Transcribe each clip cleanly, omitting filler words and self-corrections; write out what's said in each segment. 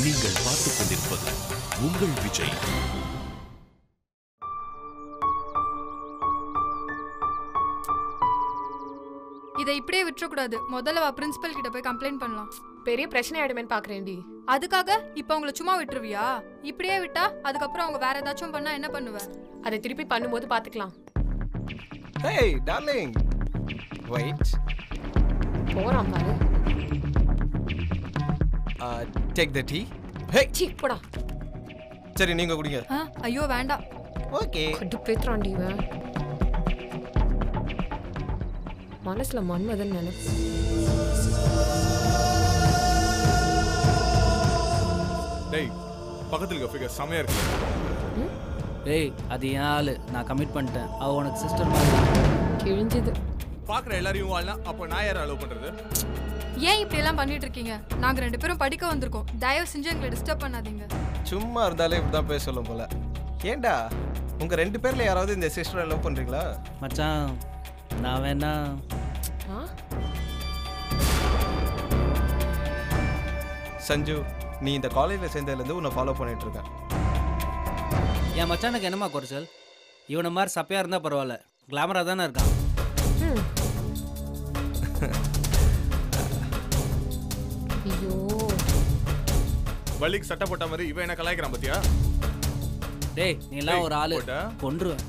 நீங்கள் பார்த்துக் கொண்டிருப்பது உங்கள் விஜய். இதை இப்படியே விட்டுறக்கூடாது. முதல்ல வா பிரின்சிபல் கிட்ட போய் கம்ப்ளைண்ட் பண்ணலாம். பெரிய பிரச்சனை ஆயிடுமேன்னு பாக்குறேன்டி. அதுக்காக இப்ப அவங்கள சும்மா விட்டுருவியா? இப்படியே விட்டா அதுக்கப்புறம் அவங்க வேற ஏதாச்சும் பண்ணா என்ன பண்ணுவ? அதை திருப்பி பண்ணும்போது பாத்துக்கலாம். Hey darling, wait. போறான் பாரு. Take the tea. Hey, சீ போடா. சரி நீங்க குடிங்க. ஐயோ வேண்டாம். ஓகே. கடு பேத்ராண்டி இவன். மனசுல மன்மதன் நினைப்பு. டேய் பக்கத்துல இருக்க ஃபிகர் செமையா இருக்கு. டேய் அது ஏன் ஆளு, நான் கமிட் பண்ணிட்டேன். அவ உனக்கு சிஸ்டர் மாதிரி. கிழிஞ்சது. பாக்குற எல்லாரையும் வாழலாம். அப்ப நான் யாரை அலோவ் பண்றது? ஏன் இப்படி எல்லாம் பண்ணிட்டு இருக்கீங்க? நாங்க 2 பேரும் படிக்க வந்திருக்கோம். தயவு செஞ்சு எங்களை டிஸ்டர்ப் பண்ணாதீங்க. சும்மா இருந்தாலே இப்படிதான் பேச சொல்லும் போல. ஏண்டா உங்க 2 பேர்ல யாராவது இந்த சிஸ்டரை லவ் பண்றீங்களா? மச்சான் நான் வேணா. சஞ்சு, நீ இந்த காலேஜ்ல சேர்ந்ததுலேருந்து உன்னை ஃபாலோ பண்ணிட்டு இருக்கேன். என் மச்சானுக்கு என்னமா குறைச்சல்? இவனை மாதிரி சப்பையா இருந்தா பரவாயில்ல, கிளாமரா தானே இருக்கான். ஐயோ வலிக்கு சட்டை போட்ட மாதிரி இவன் என்ன கலாய்க்கிறான் பாத்தியா? டேய் நீ எல்லாம் ஒரு ஆளு, கொன்றுவேன்.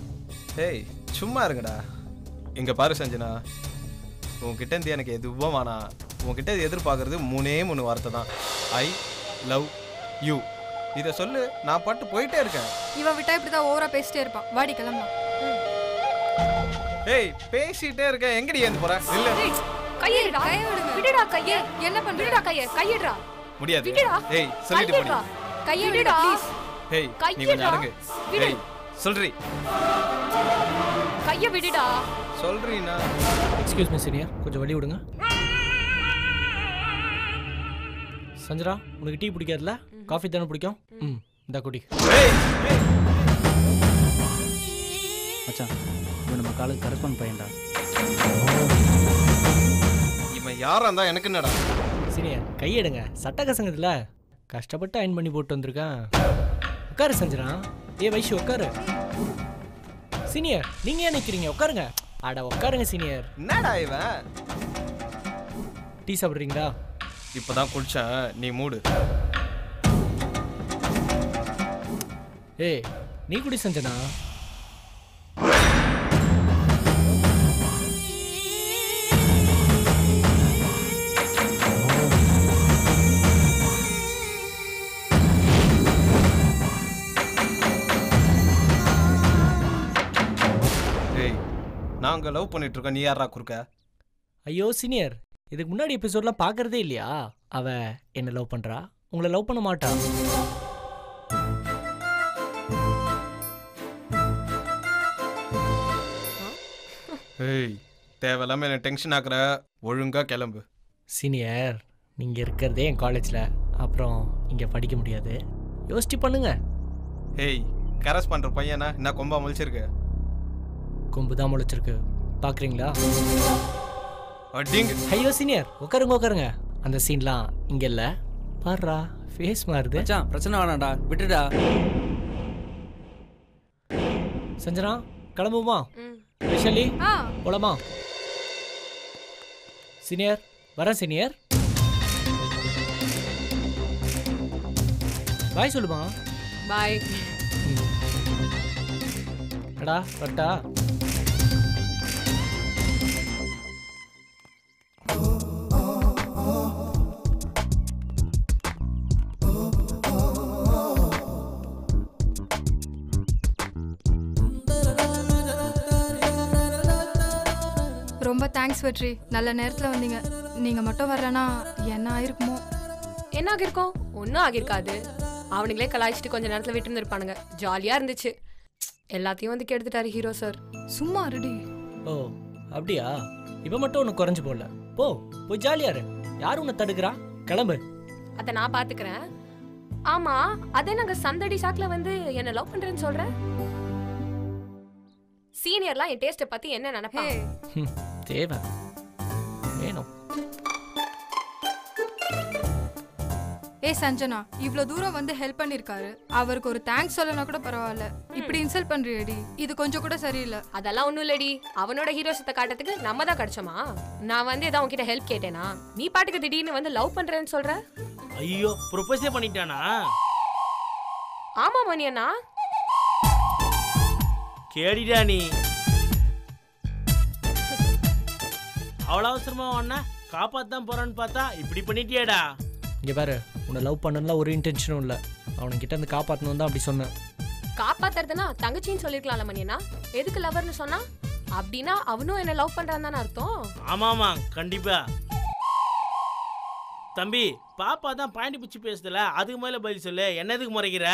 ஏய் சும்மா இருங்கடா. இங்க பாரு சஞ்சனா, உன்கிட்ட இருந்து எனக்கு எதுவும் வேணாம். உன்கிட்ட எதிர்பார்க்கறது 3 வார்த்தை தான். I love you. இதை சொல்லு, நான் பாட்டு போயிட்டே இருக்கேன். இவன் விட்டா இப்படிதான் ஓவரா பேசிட்டே இருப்பான். வாடி கிளம்பலாம். ஏய் பேசிட்டே இருக்கேன், எங்கடி ஏந்து போற? இல்ல கையேடா. விடுடா கையே. என்ன பண்ற? விடுடா கையே. கையேடா. முடியாது. விடுடா. ஏய் சொல்லிட்டு போடி. கையே விடுடா ப்ளீஸ். ஏய் நீ கொஞ்சம் அடங்கு. ஏய் சொல்றீ. கையை விடுடா. சொல்றீனா? எக்ஸ்கியூஸ் மீ சீனியர், கொஞ்சம் வழி விடுங்க. சஞ்சனா, உனக்கு டீ பிடிக்காதுல்ல? காஃபி தானே பிடிக்கும்? இந்த குடி. மச்சான் இவன் நம்ம காலேஜ் கரெஸ்பாண்ட் பையன்டா. இவன் யாரா இருந்தா எனக்கு என்னடா? சீனியர் கையெடுங்க, சட்ட கசங்கதுல கஷ்டப்பட்டு அயன் பண்ணி போட்டு வந்திருக்கான். உட்காரு சஞ்சனா. ஏ வைஷு உட்காரு. சீனியர் நீங்க ஏன் நிக்கிறீங்க? உட்காருங்க. அட உட்காருங்க சீனியர். என்னடா இவன்? டீ சாப்பிடுறீங்களா? இப்பதான் குடிச்சேன், நீ மூடு. ஏய் நீ குடி சஞ்சனா. நாங்க லவ் பண்ணிட்டு இருக்கோம், நீ யாரா குறுக்க? ஐயோ சீனியர், இதுக்கு முன்னாடி எபிசோட்லாம் பார்க்கறதே இல்லையா? அவ என்ன லவ் பண்றா, உங்களை லவ் பண்ண மாட்டா. ஏய் தேவையில்லாம என்ன டென்ஷன் ஆக்குற, ஒழுங்கா கிளம்பு. சீனியர் நீங்க இருக்கிறதே என் காலேஜ்ல, அப்புறம் இங்க படிக்க முடியாது, யோசிச்சு பண்ணுங்க. ஏய் கரஸ் பண்ற பையனா என்ன கொம்பா முழிச்சிருக்கு? கொம்பு தான் முளைச்சிருக்கு, பாக்குறீங்களா? ஐயோ சீனியர் உட்காருங்க உட்காருங்க. அந்த சீன்லாம் இங்க இல்ல, பாருடா ஃபேஸ் மாறுது. மச்சான் பிரச்சனை வேணாம்டா, விட்டுடா. சஞ்சனா கிளம்புமா? விஷாலி போலாமா? சீனியர் வரேன் சீனியர். பாய் சொல்லுமா. பாய். அடா வரட்டா. ரொம்ப தேங்க்ஸ் வெற்றி, நல்ல நேரத்தில் வந்தீங்க. நீங்கள் மட்டும் வரலன்னா என்ன ஆயிருக்குமோ? என்ன ஆகிருக்கும்? ஒன்றும் ஆகிருக்காது. அவனுங்களே கலாய்ச்சிட்டு கொஞ்ச நேரத்தில் விட்டு இருந்திருப்பானுங்க. ஜாலியாக இருந்துச்சு. எல்லாத்தையும் வந்து கெடுத்துட்டாரு ஹீரோ சார். சும்மா ரெடி. ஓ அப்படியா? இப்போ மட்டும் உனக்கு குறைஞ்சு போடல. போய் ஜாலியா இரு, யாரும் உன்னை தடுக்கிறா? கிளம்பு. அதை நான் பார்த்துக்கிறேன். ஆமா அதே நாங்கள் சந்தடி சாக்கில் வந்து என்ன லவ் பண்ணுறேன்னு சொல்கிறேன். சீனியர்லாம் என் டேஸ்ட்டை பற்றி என்ன நினைப்பாங்க? தேவை வேணும். சஞ்சனா, இவ்ளோ தூரம் வந்து ஹெல்ப் பண்ணிருக்காரு, அவருக்கு ஒரு தேங்க்ஸ் சொல்லனா கூட பரவாயில்ல. இப்படி இன்சல்ட் பண்றியடி, இது கொஞ்சம் கூட சரியில்லை. அதெல்லாம் ஒண்ணும் இல்லடி, அவனோட ஹீரோஸத்தை காட்டுறதுக்கு நம்ம தான் கிடைச்சோமா? நான் வந்து ஏதாவது உன்கிட்ட ஹெல்ப் கேட்டேனா? நீ பாட்டுக்கு திடீர்னு வந்து லவ் பண்றேன்னு சொல்ற. ஐயோ, ப்ரொபோஸே பண்ணிட்டானா? ஆமா மணியண்ணா. கேடிடா நீ. அவ்வளோ அவசரமா ஒன்னா காப்பாத்தான் போறான்னு பார்த்தா இப்படி பண்ணிட்டியாடா. இங்கே பாரு, உன்னை லவ் பண்ணலாம் ஒரு இன்டென்ஷனும் இல்லை. அவனுக்கிட்ட இருந்து காப்பாற்றணும் தான் அப்படி சொன்னேன். காப்பாத்துறதுனா தங்கச்சின்னு சொல்லிருக்கலாம்ல மணியண்ணா. எதுக்கு லவர்னு சொன்னா? அப்படின்னா அவனும் என்ன லவ் பண்றான்னு தானே அர்த்தம். ஆமாமா, கண்டிப்பா. தம்பி, பாப்பா தான் பாயிண்ட் பிடிச்சி பேசுதல, அதுக்கு மேல பதில் சொல்லு. என்னதுக்கு முறைக்கிற?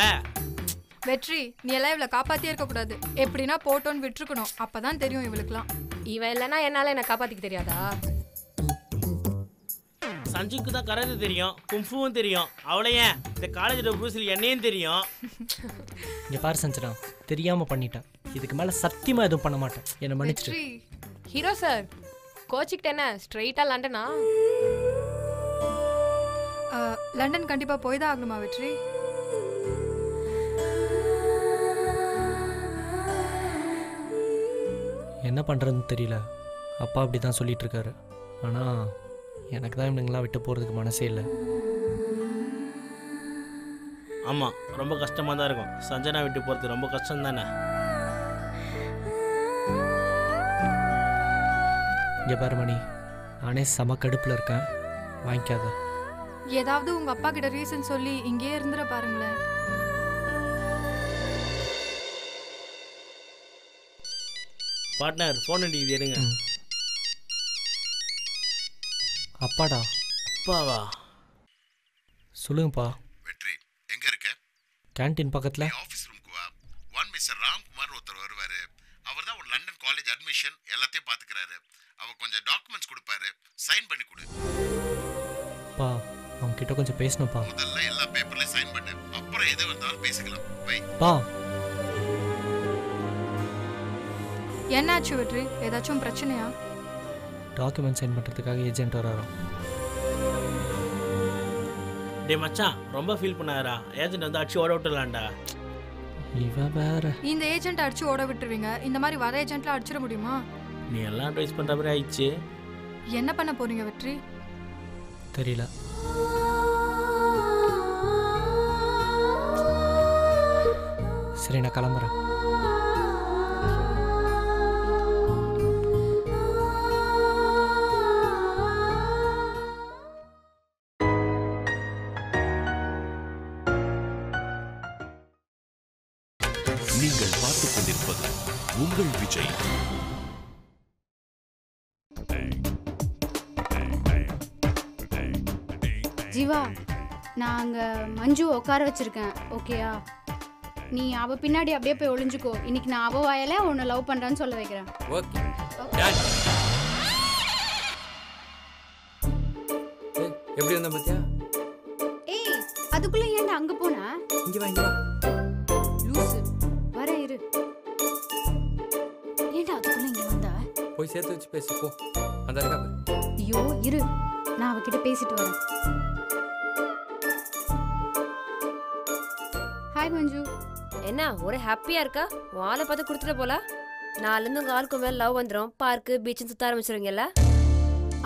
வெற்றி, நீ எல்லாம் இவளை காப்பாத்தியே இருக்க கூடாது. எப்படின்னா போட்டோன்னு விட்டுருக்கணும், அப்பதான் தெரியும் இவளுக்குலாம். இவன் இல்லைன்னா என்னால என்ன காப்பாத்திக்க தெரியாதா? சஞ்சுக்கு தான் கராத்தே தெரியும், கும்ஃபுவும் தெரியும். அவளை ஏன் இந்த காலேஜோட ப்ரூஸில் என்னையும் தெரியும். இங்கே பாரு சஞ்சனா, தெரியாமல் பண்ணிட்டேன். இதுக்கு மேலே சத்தியமாக எதுவும் பண்ண மாட்டேன். என்னை மன்னிச்சிட்டு. வெற்றி, ஹீரோ சார், கோச்சிக்கிட்ட என்ன ஸ்ட்ரெயிட்டா லண்டனா? லண்டன் கண்டிப்பா போய் தான் ஆகணுமா வெற்றி? என்ன பண்ணுறதுன்னு தெரியல. அப்பா அப்படி தான் சொல்லிட்டு இருக்காரு. ஆனால் எனக்கு தான் இவனுங்களாம் விட்டு போகிறதுக்கு மனசே இல்லை. ஆமாம், ரொம்ப கஷ்டமாக தான் இருக்கும். சஞ்சனா விட்டு போகிறது ரொம்ப கஷ்டம் தானே. இங்கே பாரு மணி, நானே செம கடுப்பில் இருக்கேன். வாங்கிக்காத. ஏதாவது உங்க அப்பா கிட்ட ரீசன் சொல்லி இங்கேயே இருந்துட பாருங்களேன். பார்ட்னர், ஃபோன் அடிக்குது, எடுங்க. அப்பாடா. அப்பாவா? சொல்லுங்கப்பா. வெற்றி, எங்க இருக்க? கேன்டீன் பக்கத்தில். ஆஃபீஸ் ரூமுக்கு வா. மிஸ்டர் ராம்குமார் ஒருத்தர் வருவாரு. அவர் தான் ஒரு லண்டன் காலேஜ் அட்மிஷன் எல்லாத்தையும் பார்த்துக்கிறாரு. அவர் கொஞ்சம் டாக்குமெண்ட்ஸ் கொடுப்பாரு, சைன் பண்ணி கொடு. பா, அவங்க கிட்ட கொஞ்சம் பேசணும்ப்பா. முதல்ல எல்லா பேப்பர்லயும் சைன் பண்ணு, அப்புறம் எது வந்தாலும் பேசிக்கலாம். பை. பா. என்னாச்சு வெற்றி, ஏதாச்சும் பிரச்சனையா? டாக்குமெண்ட் சைன் பண்ணுறதுக்காக ஏஜென்ட் வராராம். டே மச்சான், ரொம்ப ஃபீல் பண்ணாரா? ஏஜென்ட் வந்து அடிச்சு ஓட விட்டுலாம்டா. இவ வேற. இந்த ஏஜென்ட் அடிச்சு ஓட விட்டுருவீங்க, இந்த மாதிரி வர ஏஜென்ட்ல அடிச்சிட முடியுமா? நீ எல்லாம் அட்வைஸ் பண்ணுற மாதிரி ஆயிடுச்சு. என்ன பண்ண போறீங்க வெற்றி? தெரியல. சரி, நான் கிளம்புறேன். நீங்கள் பார்த்துக் கொண்டிருப்பது உங்கள் விஜய். ஜீவா, நான் அங்கே மஞ்சு உட்கார வச்சிருக்கேன், ஓகேயா? நீ அவ பின்னாடி அப்படியே போய் ஒளிஞ்சுக்கோ. இன்னைக்கு நான் அவ வாயில உன்னை லவ் பண்றேன்னு சொல்ல வைக்கிறேன். ஓகே. எப்படி வந்த பாத்தியா? ஏய், அதுக்குள்ள ஏன்டா அங்க போனா? இங்க வா, இங்க வா. லூசு, வர இரு. ஏன்டா அதுக்குள்ள இங்க வந்த? போய் சேர்த்து வச்சு பேசு போ. அந்த இருக்கா பாரு. ஐயோ இரு, நான் அவகிட்ட பேசிட்டு வரேன். ஹாய் மஞ்சு. என்ன ஒரே ஹாப்பியா இருக்கா? வாழை பார்த்து கொடுத்துட்டு போல. நாலுந்து உங்க ஆளுக்கு மேல லவ் வந்துடும், பார்க்கு பீச்சுன்னு சுத்த ஆரம்பிச்சிருவீங்கல்ல.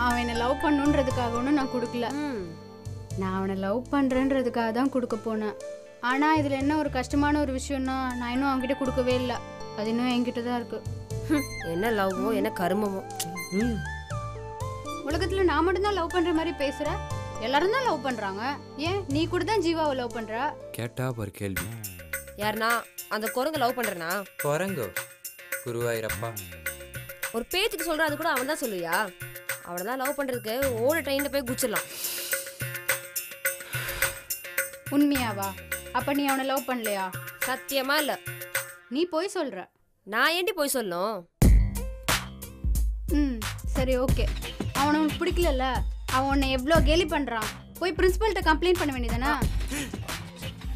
அவன் என்னை லவ் பண்ணுன்றதுக்காக ஒன்றும் நான் கொடுக்கல. நான் அவனை லவ் பண்ணுறேன்றதுக்காக தான் கொடுக்க போனேன். ஆனால் இதில் என்ன ஒரு கஷ்டமான ஒரு விஷயம்னா, நான் இன்னும் அவன்கிட்ட கொடுக்கவே இல்லை. அது இன்னும் என்கிட்ட தான் இருக்கு. என்ன லவ்வோ என்ன கருமமோ. உலகத்தில் நான் மட்டும்தான் லவ் பண்ணுற மாதிரி பேசுகிற. எல்லாரும் தான் லவ் பண்ணுறாங்க. ஏன் நீ கூட தான் ஜீவாவை லவ் பண்ணுற? கேட்டா ஒரு கேள்வி. யாருனா அந்த குரங்கு லவ் பண்றனா? குரங்கு குருவாயிரப்பா. ஒரு பேச்சுக்கு சொல்ற, அது கூட அவன் தான் சொல்லுவியா? அவனை தான் லவ் பண்றதுக்கு ஓட ட்ரெயின்ல போய் குச்சிடலாம். உண்மையாவா? அப்ப நீ அவனை லவ் பண்ணலையா? சத்தியமா இல்ல. நீ போய் சொல்ற. நான் ஏண்டி போய் சொல்லணும்? சரி ஓகே. அவனை உனக்கு பிடிக்கலல்ல, அவன் உன்னை எவ்வளோ கேலி பண்றான். போய் பிரின்சிபல்கிட்ட கம்ப்ளைண்ட் பண்ண வேண்டியதானே?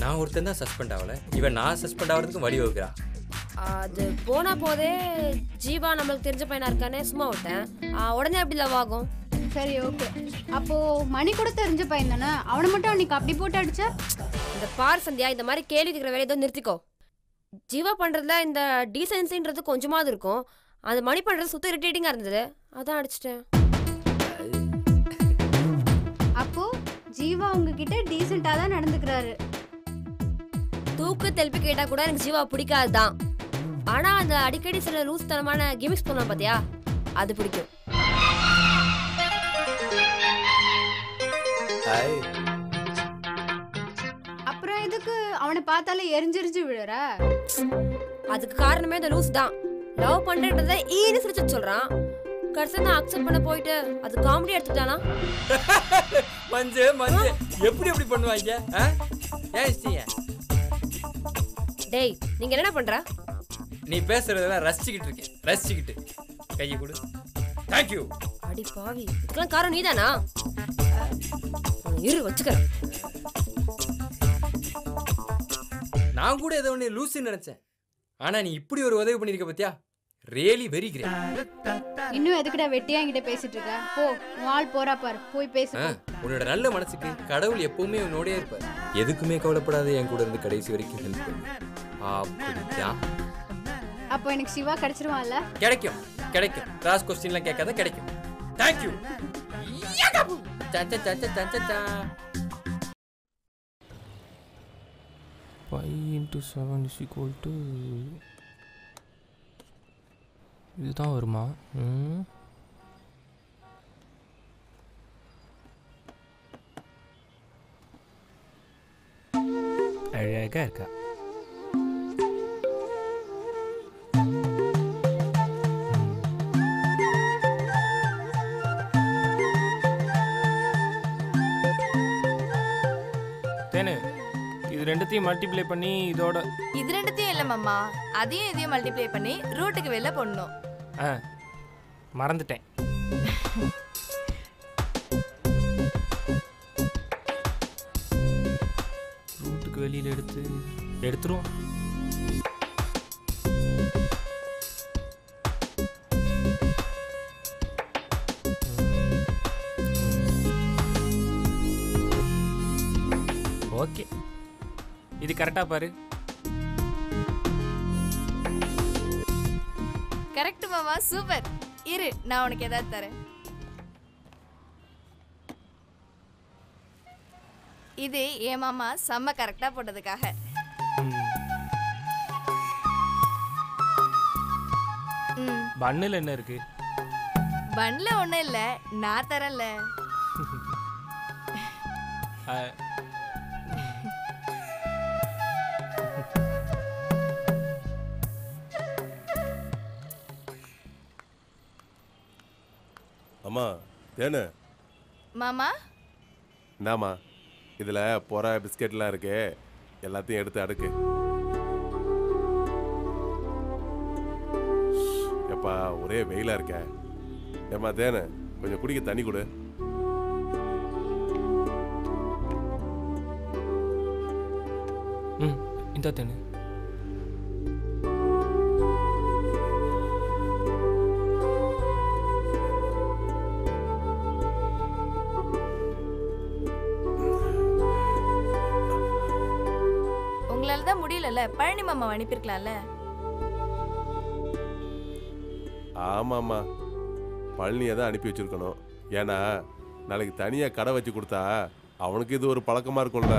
நான் ஒருத்தன் தான் சஸ்பெண்ட் ஆகல, இவன் நான் சஸ்பெண்ட் ஆகிறதுக்கு வழி வகுக்கிறா. அது போனா போதே ஜீவா நம்மளுக்கு தெரிஞ்ச பையனா இருக்கானே சும்மா விட்டேன். உடனே எப்படி லவ் ஆகும்? சரி ஓகே. அப்போ மணி கூட தெரிஞ்ச பையன் தானே, அவனை மட்டும் அன்னைக்கு அப்படி போட்டு அடிச்ச? இந்த பார் சந்தியா, இந்த மாதிரி கேள்வி கேட்குற வேலையை ஏதோ நிறுத்திக்கோ. ஜீவா பண்றதுல இந்த டீசென்சின்றது கொஞ்சமாவது இருக்கும். அந்த மணி பண்றது சுத்த இரிட்டேட்டிங்கா இருந்தது, அதான் அடிச்சிட்டேன். அப்போ ஜீவா உங்ககிட்ட டீசெண்டா தான் நடந்துக்கிறாரு. தூக்கு தெல்பி கேட்டா கூட எனக்கு ஜீவா பிடிக்காதுதான். ஆனா அந்த அடிக்கடி சில லூஸ் தனமான கிமிக்ஸ் பண்ணுவான் பாத்தியா, அது பிடிக்கும். அப்புறம் எதுக்கு அவனை பார்த்தாலே எரிஞ்செரிஞ்சு விழுற? அதுக்கு காரணமே இந்த லூஸ் தான். லவ் பண்றேன்றத ஈன்னு சிரிச்சு சொல்றான். கடைசியா நான் அக்செப்ட் பண்ண போயிட்டு அது காமெடி எடுத்துட்டானா? மஞ்சு மஞ்சு எப்படி எப்படி பண்ணுவாங்க? ஏன் இஷ்டியா? டேய், நீங்க என்ன பண்ற? நீ பேசுறதெல்லாம் ரசிச்சுக்கிட்டு இருக்கேன். ரசிச்சுக்கிட்டு கையை கொடு. Thank you. அடி பாவி, இதுக்கெல்லாம் காரணம் நீதானா? இரு வச்சுக்கிறேன். நான் கூட ஏதோ ஒன்று லூசுன்னு நினைச்சேன். ஆனா நீ இப்படி ஒரு உதவி பண்ணிருக்க பத்தியா? Really very great. இன்னும் எதுக்குடா வெட்டியா என்கிட்ட பேசிட்டு இருக்க? போ, உன் ஆள் போறா பாரு, போய் பேசு. உன்னோட நல்ல மனசுக்கு கடவுள் எப்பவுமே உன்னோடயே இருப்பார். எதுக்குமே கவலைப்படாத, என் கூட இருந்து கடைசி வரைக்கும் ஹெல்ப் பண்ணு. அப்படியா? அப்போ எனக்கு சிவா கிடைச்சிருவான்ல? கிடைக்கும் கிடைக்கும். கிராஸ் கொஸ்டின்லாம் கேட்காத, கிடைக்கும். Thank you. 5 × 7 = இதுதான் வருமா? அழகா இருக்கா. தேனு, இது ரெண்டுத்தையும் மல்டிப்ளை பண்ணி இதோட இது ரெண்டுத்தையும் இல்லை மாமா, அதையும் இதையும் மல்டிப்ளை பண்ணி ரூட்டுக்கு வெளில போடணும். மறந்துட்டேன். ரூட்டுக்கு வெளியில் எடுத்துருவோம். ஓகே, இது கரெக்டா பாரு. கரெக்ட் மாமா, சூப்பர். இரு, நான் உனக்கு ஏதாவது தரேன். இது என் மாமா செம்ம கரெக்டா போட்டதுக்காக. பன்னில் என்ன இருக்கு? பன்ல ஒண்ணும் இல்ல, நான் தரல. அம்மா தேனு. மாமா இந்தாம்மா, இதில் பொற பிஸ்கெட்லாம் இருக்கு, எல்லாத்தையும் எடுத்து அடுக்கு. எப்பா ஒரே வெயிலாக இருக்க. ஏம்மா தேனு, கொஞ்சம் குடிக்க தண்ணி கொடு. இந்த தேனு. உங்களால தான் முடியலல்ல, பழனி மாமா அனுப்பியிருக்கலாம்ல. ஆமாம்மா, பழனியை தான் அனுப்பி வச்சிருக்கணும். ஏன்னா நாளைக்கு தனியாக கடை வச்சு கொடுத்தா அவனுக்கு இது ஒரு பழக்கமாக இருக்கும்ல.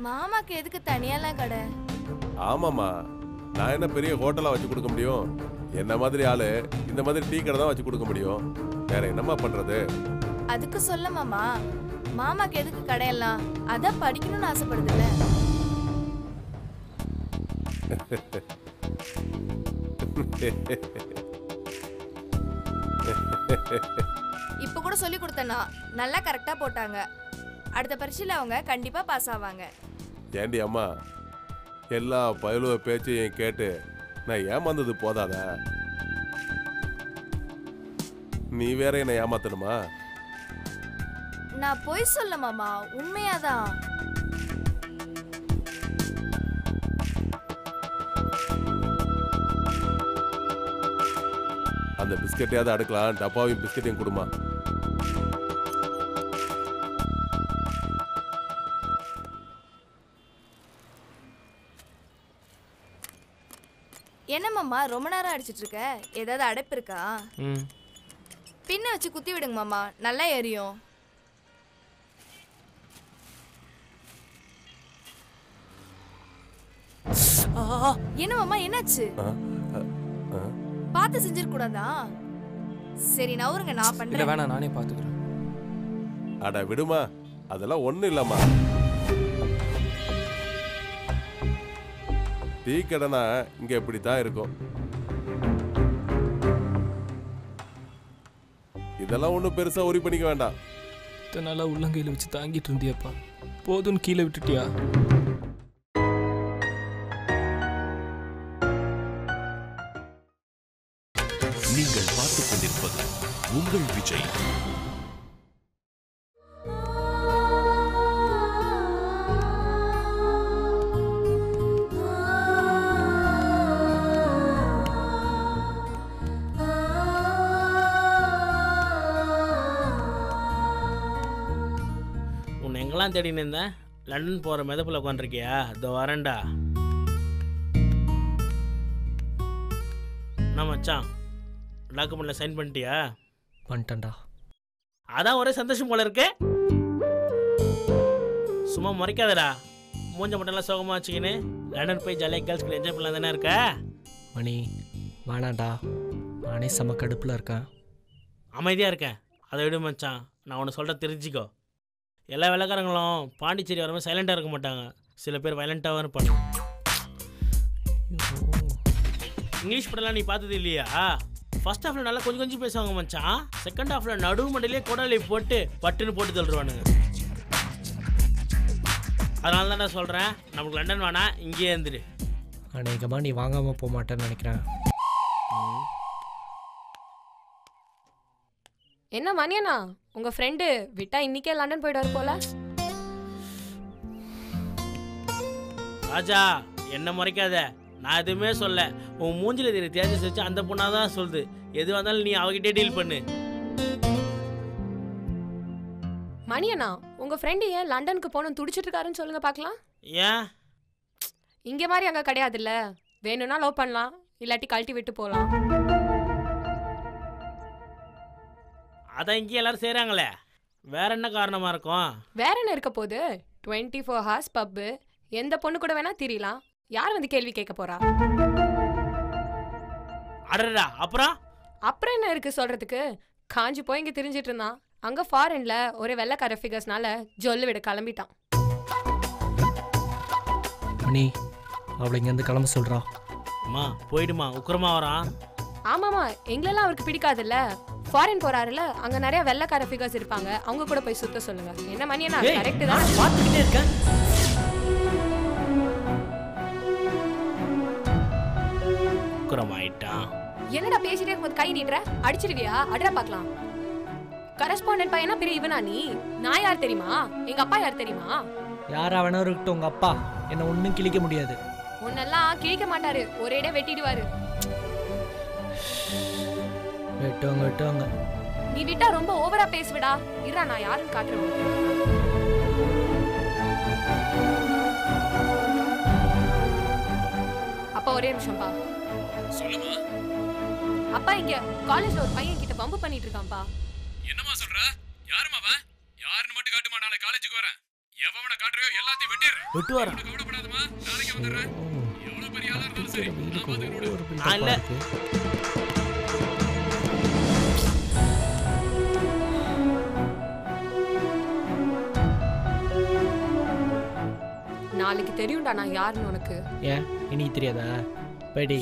மாமாக்கு எதுக்கு தனியாலாம் கடை? ஆமாம்மா, நான் என்ன பெரிய ஹோட்டலாக வச்சு கொடுக்க முடியும்? என்ன மாதிரி ஆளு இந்த மாதிரி டீ கடை தான் வச்சு கொடுக்க முடியும். வேற என்னம்மா பண்ணுறது? அதுக்கு சொல்ல மாமா, மாமாக்கு எதுக்கு கடையெல்லாம்? அதான் படிக்கணும்னு ஆசைப்படுதுல்ல. இப்ப கூட சொல்லி கொடுத்தனா நல்லா கரெக்டா போட்டாங்க. அடுத்த பரீட்சையில அவங்க கண்டிப்பா பாஸ் ஆவாங்க. ஏண்டி அம்மா, எல்லா பயலுவ பேச்சையும் கேட்டு நான் ஏமாந்தது போதாதா? நீ வேற என்ன ஏமாத்தணுமா? நான் பொய் சொல்ல மாமா, உண்மையாதான். அந்த பிஸ்கெட்டையாவது அடுக்கலாம், டப்பாவையும் பிஸ்கெட்டையும் கொடுமா. என்னம்மாம்மா ரொம்ப நேரம் அடிச்சிட்டு இருக்க? ஏதாவது அடைப்பு இருக்கா? பின்ன வச்சு குத்தி விடுங்க மாமா, நல்லா எரியும். என்ன மாமா என்னாச்சு? பார்த்து செஞ்சிருக்க கூடாதா? சரி நவருங்க, நான் பண்றேன். இல்ல வேணாம், நானே பாத்துக்கிறேன். அட விடுமா, அதெல்லாம் ஒண்ணும் இல்லம்மா. டீ கடைனா இங்க இப்படித்தான் இருக்கும். இதெல்லாம் ஒன்றும் பெருசா உரி பண்ணிக்க வேண்டாம். இத்தனை நாளா உள்ளங்கையில வச்சு தாங்கிட்டு இருந்தியப்பா, போதும்னு கீழே விட்டுட்டியா? நீங்கள் பார்த்துக் கொண்டிருப்பது உங்கள் விஜய். உன்னை எங்கெல்லாம் தேடின்னு இருந்தேன்? லண்டன் போகிற மெதப்பில் உட்காந்துருக்கியா? இதோ வரேன்டா. நான் மச்சான் டாக்குமெண்ட்டில் சைன் பண்ணிட்டியா? பண்ணிட்டேன்டா. அதான் ஒரே சந்தோஷம் போல இருக்கு. சும்மா முறைக்காதடா, மூஞ்ச மட்டும்லாம் சோகமாக வச்சுக்கின்னு லண்டன் போய் ஜாலியாக கேர்ள்ஸ் கூட என்ஜாய் பண்ணலாம் தானே இருக்க? மணி வேணாண்டா, நானே செம கடுப்பில் இருக்கேன். அமைதியாக இருக்கேன், அதை விடு மச்சான். நான் ஒன்று சொல்கிற தெரிஞ்சுக்கோ. எல்லா வெள்ளைக்காரங்களும் பாண்டிச்சேரி வரமே சைலண்டாக இருக்க மாட்டாங்க, சில பேர் வயலண்ட்டாகவும் இருப்பாங்க. இங்கிலீஷ் படம்லாம் நீ பார்த்தது இல்லையா? ஃபர்ஸ்ட் ஹாஃபில் நல்லா கொஞ்சம் கொஞ்சம் பேசுவாங்க மச்சான், செகண்ட் ஹாஃபில் நடுவு மண்டிலே கோடாலி போட்டு பட்டுன்னு போட்டு தள்ளுவானுங்க. அதனால தான் நான் சொல்கிறேன், நமக்கு லண்டன் வேணா, இங்கேயே இருந்துடு. அநேகமாக நீ வாங்காமல் போக மாட்டேன்னு நினைக்கிறேன். என்ன மணியண்ணா, உங்க ஃப்ரெண்டு விட்டா இன்னைக்கே லண்டன் போயிடுவார் போல. ராஜா என்ன முறைக்காத, நான் எதுவுமே சொல்ல. உன் மூஞ்சில தெரிய தேஜஸ் வச்சு அந்த பொண்ணாக தான் சொல்லுது. எது வந்தாலும் நீ அவகிட்டே டீல் பண்ணு. மணியண்ணா, உங்க ஃப்ரெண்டு ஏன் லண்டனுக்கு போகணும் துடிச்சிட்டு இருக்காருன்னு சொல்லுங்க பார்க்கலாம். ஏன்? இங்க மாதிரி அங்கே கிடையாதுல்ல. வேணும்னா லவ் பண்ணலாம், இல்லாட்டி கழட்டி விட்டு போகலாம். அதான் இங்கே எல்லாரும் செய்கிறாங்களே, வேற என்ன காரணமாக இருக்கும்? வேற என்ன இருக்க போகுது? 24 hours பப்பு, எந்த பொண்ணு கூட வேணா தெரியலாம். யார் வந்து கேள்வி கேட்க போறா? அடடா, அப்புறம் அப்புறம் என்ன இருக்கு சொல்றதுக்கு? காஞ்சி போய் இங்கே தெரிஞ்சிட்டு இருந்தான். அங்கே ஃபாரின்ல ஒரு வெள்ளைக்கார ஃபிகர்ஸ்னால ஜொல்லு விட கிளம்பிட்டான். மணி அவளை இங்கேருந்து கிளம்ப சொல்கிறா. அம்மா போயிடுமா, உக்கரமா வரான். ஆமாம்மா, எங்களெல்லாம் அவருக்கு பிடிக்காதுல்ல. ஃபாரின் போறாருல, அங்க நிறைய வெள்ளைக்கார ஃபிகர்ஸ் இருப்பாங்க, அவங்க கூட போய் சுத்த சொல்லுங்க. என்ன மணியண்ணா, கரெக்ட் தான். பார்த்துக்கிட்டே இருக்கேன். உக்கரமாயிட்டான். என்னடா பேசிட்டே இருக்கும்போது கை நீட்டுற? அடிச்சிருவியா? அட்ரா பார்க்கலாம். கரஸ்பாண்டன்ட் பையனா பெரிய இவனா நீ? நான் யார் தெரியுமா? எங்க அப்பா யார் தெரியுமா? யாரா வேணா இருக்கட்டும், உங்க அப்பா என்ன ஒன்றும் கிழிக்க முடியாது. உன்னெல்லாம் கிழிக்க மாட்டாரு, ஒரேடே வெட்டிடுவாரு. வெட்டுவாங்க வெட்டுவாங்க. நீ விட்டா ரொம்ப ஓவரா பேசுவிடா. இருடா, நான் யாருன்னு காட்டுறேன். அப்பா ஒரே நிமிஷம்பா. சொல்லுமா. அப்பா இங்க காலேஜ்ல ஒரு பையன் கிட்ட பம்பு பண்ணிட்டு இருக்கான்பா. என்னமா சொல்ற? யாருமா அவன்? யாருன்னு மட்டும் காட்டுமா, நாளை காலேஜுக்கு வரேன். எவன காட்டுறியோ எல்லாத்தையும் வெட்டிடுறேன். வெட்டுவாரா? கவலைப்படாதமா, நாளைக்கு வந்துடுறேன். எவ்வளவு பெரிய ஆளா இருந்தாலும் சரி, நான் பாத்துக்கிறேன். இல்ல நாளைக்கு தெரியும்டா நான் யாருன்னு உனக்கு. ஏன் இன்னைக்கு தெரியாதா? படி